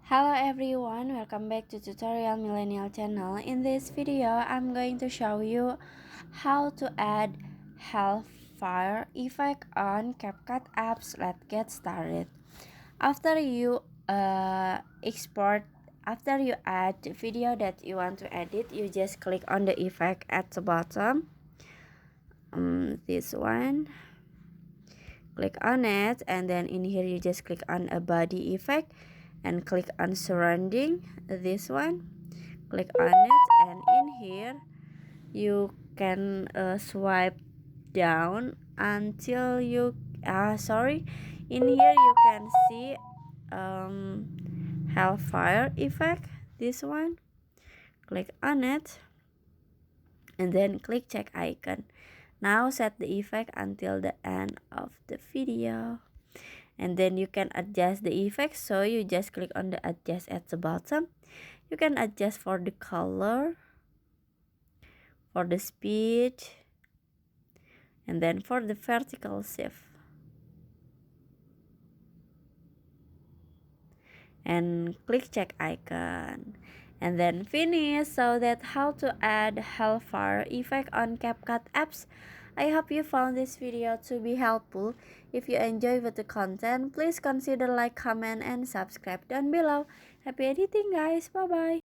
Hello everyone, welcome back to Tutorial Millennial channel. In this video, I'm going to show you how to add Hellfire effect on CapCut apps. Let's get started. After you after you add the video that you want to edit, you just click on the effect at the bottom. This one. Click on it, and then in here you just click on a body effect and click on surrounding, this one, click on it, and in here you can swipe down until you in here you can see Hellfire effect, this one. Click on it and then click check icon. Now set the effect until the end of the video. And then you can adjust the effect, so you just click on the adjust at the bottom. You can adjust for the color, for the speed, and then for the vertical shift. And click check icon. And then finish. So that's how to add Hellfire effect on CapCut apps. I hope you found this video to be helpful. If you enjoyed the content, please consider like, comment, and subscribe down below. Happy editing guys, bye bye.